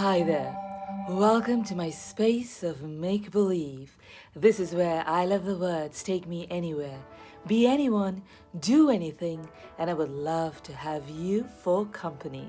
Hi there. Welcome to my space of make-believe. This is where I let the words take me anywhere, be anyone, do anything, and I would love to have you for company.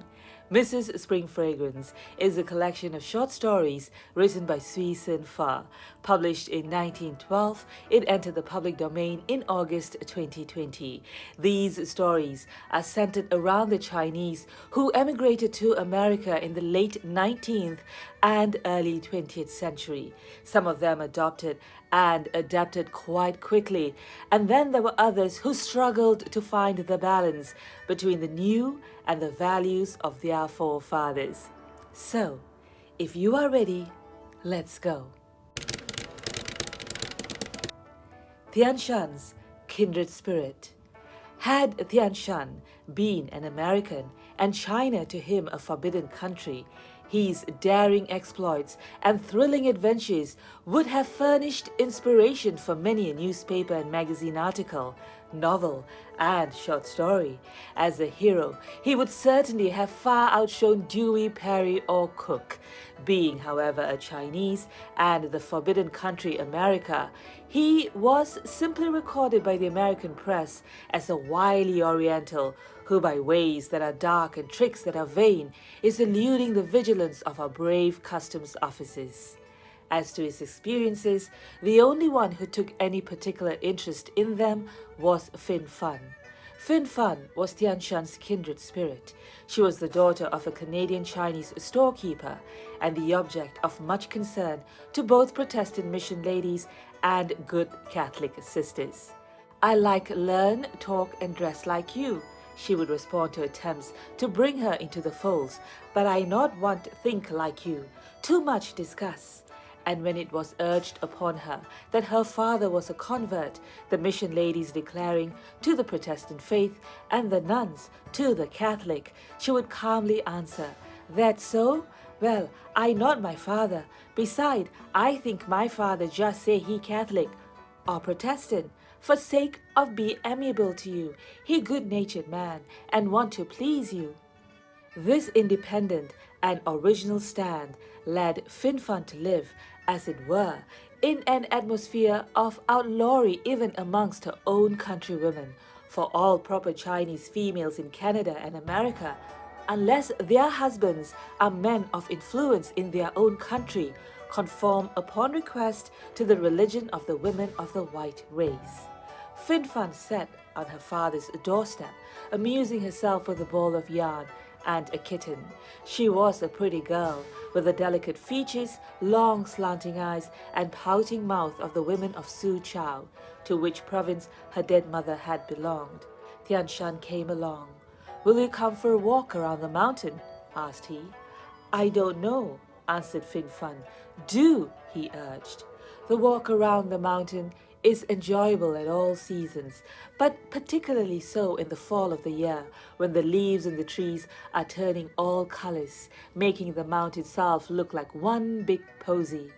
Mrs. Spring Fragrance is a collection of short stories written by Sui Sin Far. Published in 1912, it entered the public domain in August 2020. These stories are centered around the Chinese who emigrated to America in the late 19th and early 20th century. Some of them adopted and adapted quite quickly, and then there were others who struggled to find the balance between the new and the values of their forefathers. So, if you are ready, let's go. Shan's kindred spirit. Had Shan been an American and China to him a forbidden country, his daring exploits and thrilling adventures would have furnished inspiration for many a newspaper and magazine article, novel, and short story. As a hero, he would certainly have far outshone Dewey, Perry, or Cook. Being, however, a Chinese and the forbidden country America, he was simply recorded by the American press as a wily Oriental who, by ways that are dark and tricks that are vain, is eluding the vigilance of our brave customs officers. As to his experiences, the only one who took any particular interest in them was Fin Fun. Fin Fun was Tian Shan's kindred spirit. She was the daughter of a Canadian Chinese storekeeper and the object of much concern to both Protestant mission ladies and good Catholic sisters. "I like learn, talk, and dress like you," she would respond to attempts to bring her into the folds, "but I not want think like you, too much discuss." And when it was urged upon her that her father was a convert, the mission ladies declaring to the Protestant faith and the nuns to the Catholic, she would calmly answer, "That's so? Well, I not my father. Beside, I think my father just say he Catholic or Protestant, for sake of be amiable to you. He good-natured man and want to please you." This independent and original stand led Fin Fun to live, as it were, in an atmosphere of outlawry even amongst her own countrywomen. For all proper Chinese females in Canada and America, unless their husbands are men of influence in their own country, conform upon request to the religion of the women of the white race. Fin Fun sat on her father's doorstep, amusing herself with a ball of yarn and a kitten. She was a pretty girl, with the delicate features, long slanting eyes, and pouting mouth of the women of Su Chow, to which province her dead mother had belonged. Tian Shan came along. "Will you come for a walk around the mountain?" asked he. "I don't know," answered Fin Fun. "Do," he urged. The walk around the mountain is enjoyable at all seasons, but particularly so in the fall of the year, when the leaves in the trees are turning all colors, making the mount itself look like one big posy.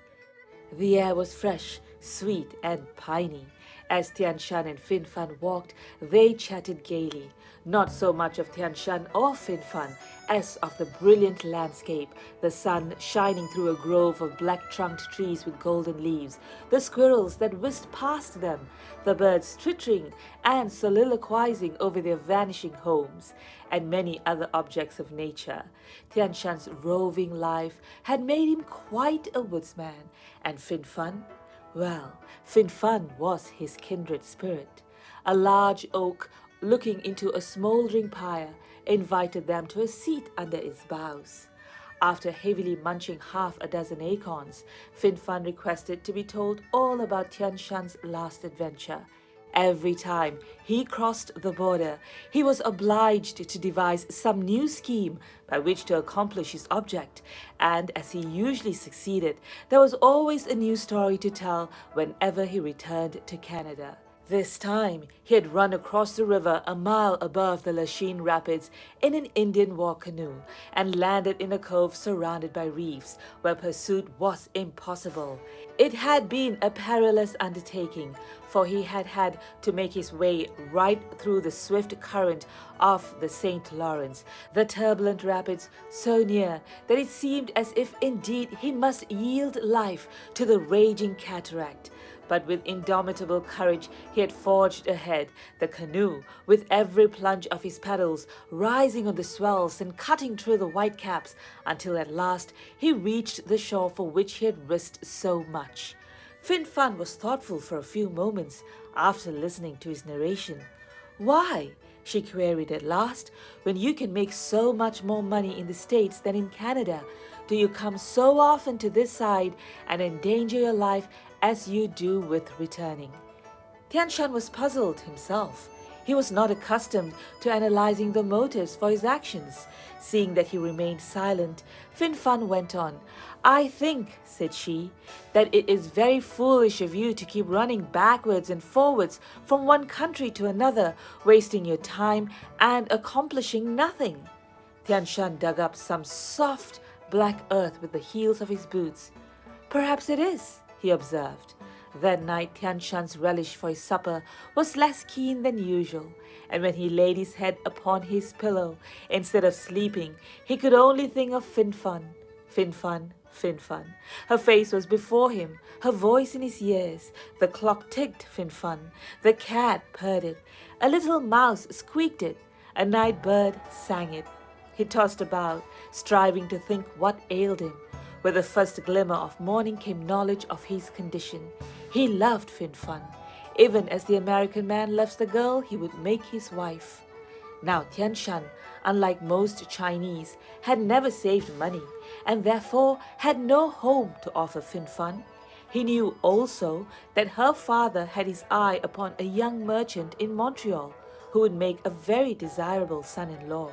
The air was fresh, sweet, and piney. As Tian Shan and Fin Fun walked, they chatted gaily, not so much of Tian Shan or Fin Fun as of the brilliant landscape, the sun shining through a grove of black-trunked trees with golden leaves, the squirrels that whisked past them, the birds twittering and soliloquizing over their vanishing homes, and many other objects of nature. Tian Shan's roving life had made him quite a woodsman, and Fin Fun, well, Fin Fun was his kindred spirit. A large oak looking into a smouldering pyre invited them to a seat under its boughs. After heavily munching half a dozen acorns, Fin Fun requested to be told all about Tian Shan's last adventure. Every time he crossed the border, he was obliged to devise some new scheme by which to accomplish his object, and as he usually succeeded, there was always a new story to tell whenever he returned to Canada. This time, he had run across the river a mile above the Lachine Rapids in an Indian war canoe and landed in a cove surrounded by reefs where pursuit was impossible. It had been a perilous undertaking, for he had had to make his way right through the swift current of the St. Lawrence, the turbulent rapids so near that it seemed as if indeed he must yield life to the raging cataract. But with indomitable courage he had forged ahead, the canoe, with every plunge of his paddles, rising on the swells and cutting through the whitecaps, until at last he reached the shore for which he had risked so much. Fin Fun was thoughtful for a few moments after listening to his narration. "Why?" she queried at last. "When you can make so much more money in the States than in Canada, do you come so often to this side and endanger your life as you do with returning?" Tian Shan was puzzled himself. He was not accustomed to analyzing the motives for his actions. Seeing that he remained silent, Fin Fun went on. "I think," said she, "that it is very foolish of you to keep running backwards and forwards from one country to another, wasting your time and accomplishing nothing." Tian Shan dug up some soft black earth with the heels of his boots. "Perhaps it is," he observed. That night Tian Shan's relish for his supper was less keen than usual, and when he laid his head upon his pillow, instead of sleeping, he could only think of Fin Fun. Fin Fun, Fin Fun. Her face was before him, her voice in his ears. The clock ticked Fin Fun. The cat purred it. A little mouse squeaked it. A night bird sang it. He tossed about, striving to think what ailed him. With the first glimmer of morning came knowledge of his condition. He loved Fin Fun, even as the American man loves the girl he would make his wife. Now Tian Shan, unlike most Chinese, had never saved money, and therefore had no home to offer Fin Fun. He knew also that her father had his eye upon a young merchant in Montreal, who would make a very desirable son-in-law.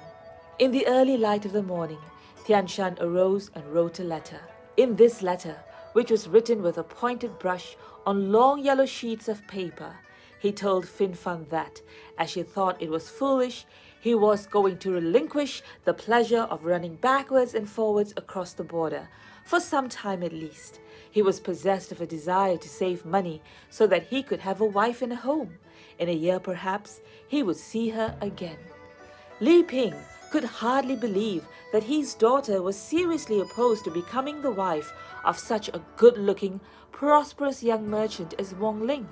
In the early light of the morning, Tian Shan arose and wrote a letter. In this letter, which was written with a pointed brush on long yellow sheets of paper, he told Fin Fun that, as she thought it was foolish, he was going to relinquish the pleasure of running backwards and forwards across the border, for some time at least. He was possessed of a desire to save money so that he could have a wife and a home. In a year perhaps, he would see her again. Li Ping could hardly believe that his daughter was seriously opposed to becoming the wife of such a good-looking, prosperous young merchant as Wong Ling.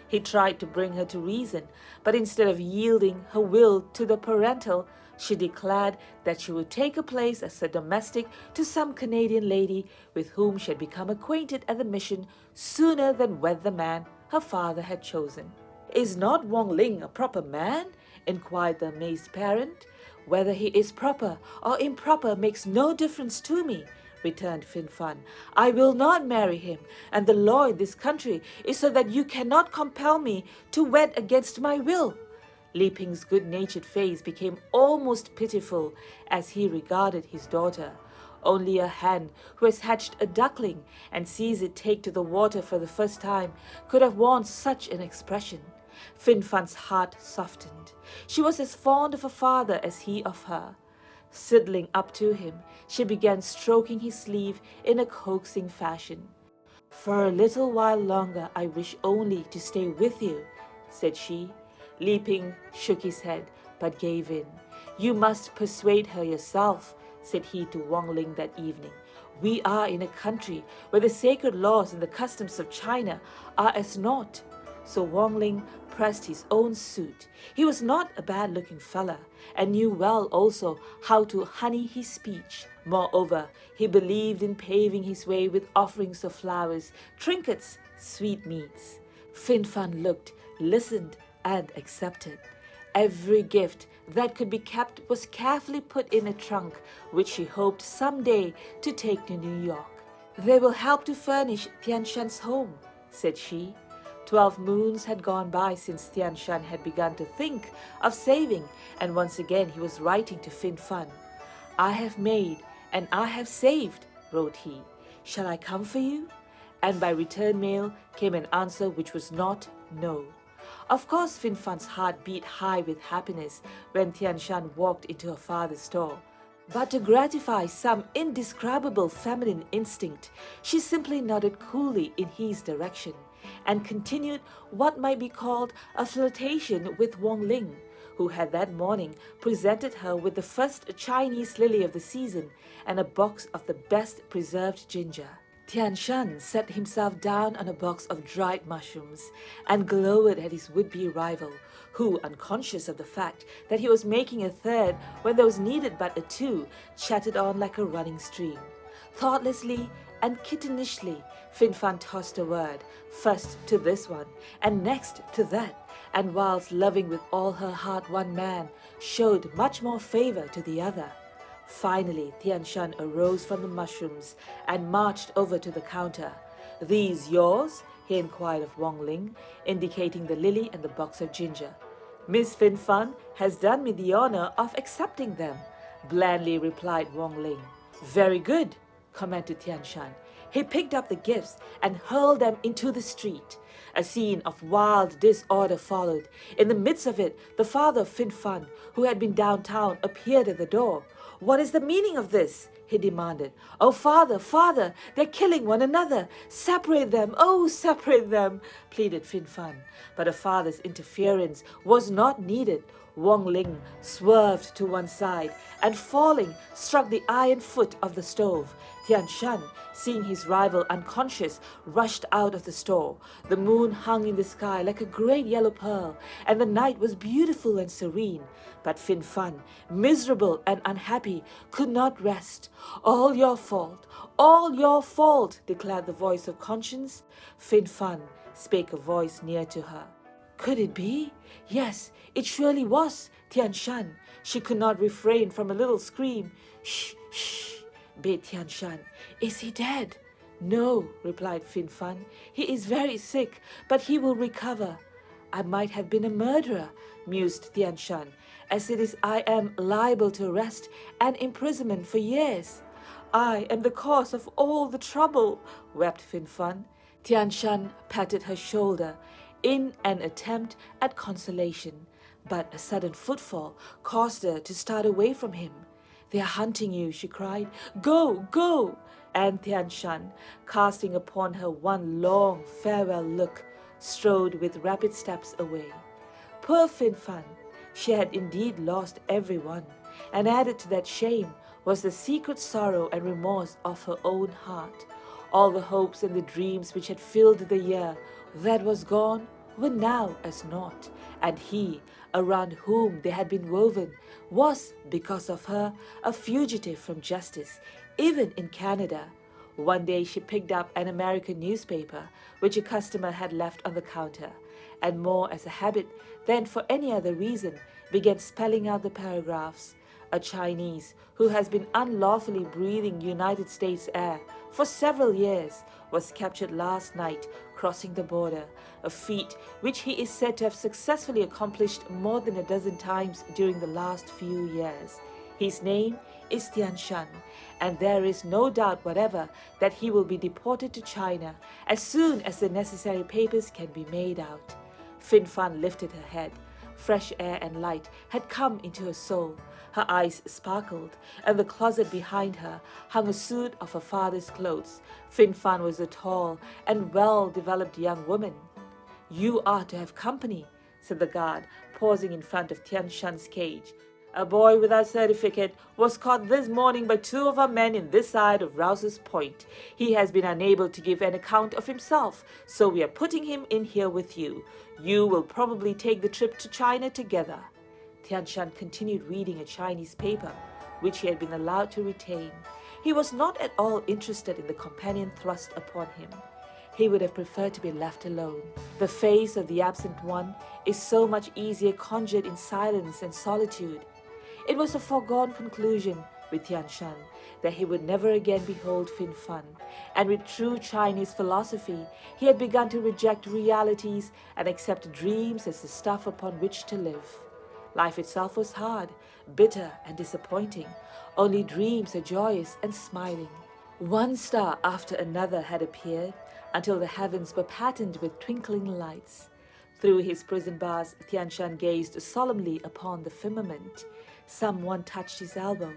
He tried to bring her to reason, but instead of yielding her will to the parental, she declared that she would take a place as a domestic to some Canadian lady with whom she had become acquainted at the mission sooner than wed the man her father had chosen. "Is not Wong Ling a proper man?" inquired the amazed parent. "Whether he is proper or improper makes no difference to me," returned Fin Fun. "I will not marry him, and the law in this country is so that you cannot compel me to wed against my will." Li Ping's good-natured face became almost pitiful as he regarded his daughter. Only a hen who has hatched a duckling and sees it take to the water for the first time could have worn such an expression. Fin Fun's heart softened. She was as fond of her father as he of her. Sidling up to him, she began stroking his sleeve in a coaxing fashion. "For a little while longer I wish only to stay with you," said she. Li Ping shook his head, but gave in. "You must persuade her yourself," said he to Wong Ling that evening. "We are in a country where the sacred laws and the customs of China are as naught." So Wong Ling pressed his own suit. He was not a bad-looking fella, and knew well also how to honey his speech. Moreover, he believed in paving his way with offerings of flowers, trinkets, sweetmeats. Fin Fun looked, listened, and accepted. Every gift that could be kept was carefully put in a trunk, which she hoped someday to take to New York. "They will help to furnish Tian Shan's home," said she. 12 moons had gone by since Tian Shan had begun to think of saving, and once again he was writing to Fin Fun. "I have made and I have saved," wrote he. "Shall I come for you?" And by return mail came an answer which was not no. Of course Fin Fun's heart beat high with happiness when Tian Shan walked into her father's store. But to gratify some indescribable feminine instinct, she simply nodded coolly in his direction, and continued what might be called a flirtation with Wong Ling, who had that morning presented her with the first Chinese lily of the season and a box of the best preserved ginger. Tian Shan set himself down on a box of dried mushrooms and glowered at his would-be rival, who, unconscious of the fact that he was making a third when there was needed but a two, chatted on like a running stream. Thoughtlessly and kittenishly, Fin Fan tossed a word, first to this one, and next to that, and whilst loving with all her heart one man, showed much more favour to the other. Finally, Tian Shan arose from the mushrooms and marched over to the counter. "These yours?" he inquired of Wong Ling, indicating the lily and the box of ginger. "Miss Fin Fan has done me the honour of accepting them," blandly replied Wong Ling. "Very good," commented Tian Shan. He picked up the gifts and hurled them into the street. A scene of wild disorder followed. In the midst of it, the father of Fin Fan, who had been downtown, appeared at the door. "What is the meaning of this?" he demanded. "Oh, father, father, they're killing one another. Separate them, oh, separate them," pleaded Fin Fan. But a father's interference was not needed. Wong Ling swerved to one side and, falling, struck the iron foot of the stove. Tian Shan, seeing his rival unconscious, rushed out of the store. The moon hung in the sky like a great yellow pearl, and the night was beautiful and serene. But Fin Fan, miserable and unhappy, could not rest. "All your fault," declared the voice of conscience. Fin Fan spake a voice near to her. Could it be? Yes, it surely was Tian Shan. She could not refrain from a little scream. "Shh, shh," bade Tian Shan. "Is he dead?" "No," replied Fin Fan. "He is very sick, but he will recover." "I might have been a murderer," mused Tian Shan. "As it is, I am liable to arrest and imprisonment for years." "I am the cause of all the trouble," wept Fin Fan. Tian Shan patted her shoulder in an attempt at consolation, but a sudden footfall caused her to start away from him. "They are hunting you," she cried. "Go, go!" And Tian Shan, casting upon her one long farewell look, strode with rapid steps away. Poor Fin Fan! She had indeed lost everyone, and added to that shame was the secret sorrow and remorse of her own heart. All the hopes and the dreams which had filled the year that was gone were now as naught, and he, around whom they had been woven, was, because of her, a fugitive from justice, even in Canada. One day she picked up an American newspaper, which a customer had left on the counter, and more as a habit than for any other reason, began spelling out the paragraphs. A Chinese who has been unlawfully breathing United States air for several years was captured last night crossing the border, a feat which he is said to have successfully accomplished more than a dozen times during the last few years. His name is Tian Shan, and there is no doubt whatever that he will be deported to China as soon as the necessary papers can be made out. Fin Fan lifted her head. Fresh air and light had come into her soul. Her eyes sparkled, and the closet behind her hung a suit of her father's clothes. Fin Fan was a tall and well-developed young woman. "You are to have company," said the guard, pausing in front of Tian Shan's cage. "A boy without certificate was caught this morning by two of our men in this side of Rouse's Point. He has been unable to give an account of himself, so we are putting him in here with you. You will probably take the trip to China together." Tian Shan continued reading a Chinese paper, which he had been allowed to retain. He was not at all interested in the companion thrust upon him. He would have preferred to be left alone. The face of the absent one is so much easier conjured in silence and solitude. It was a foregone conclusion with Tian Shan that he would never again behold Fin Fan, and with true Chinese philosophy, he had begun to reject realities and accept dreams as the stuff upon which to live. Life itself was hard, bitter and disappointing. Only dreams are joyous and smiling. One star after another had appeared until the heavens were patterned with twinkling lights. Through his prison bars, Tian Shan gazed solemnly upon the firmament. Someone touched his elbow.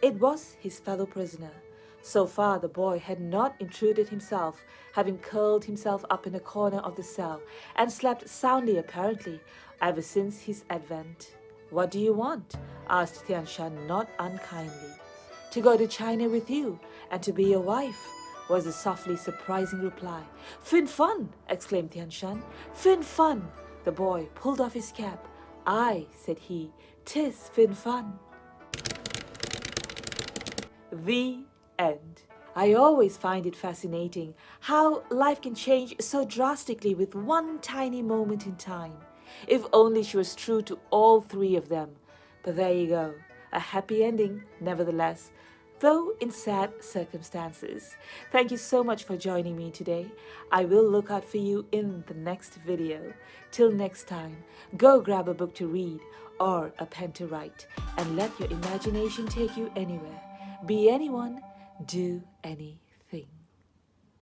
It was his fellow prisoner. So far the boy had not intruded himself, having curled himself up in a corner of the cell and slept soundly apparently ever since his advent. "What do you want?" asked Tian Shan not unkindly. "To go to China with you and to be your wife," was the softly surprising reply. "Fin fun!" exclaimed Tian Shan. "Fin fun!" The boy pulled off his cap. "Aye," said he, "'tis fin fun." The end. I always find it fascinating how life can change so drastically with one tiny moment in time. If only she was true to all three of them. But there you go, a happy ending, nevertheless, though in sad circumstances. Thank you so much for joining me today. I will look out for you in the next video. Till next time, go grab a book to read or a pen to write and let your imagination take you anywhere. Be anyone, do any.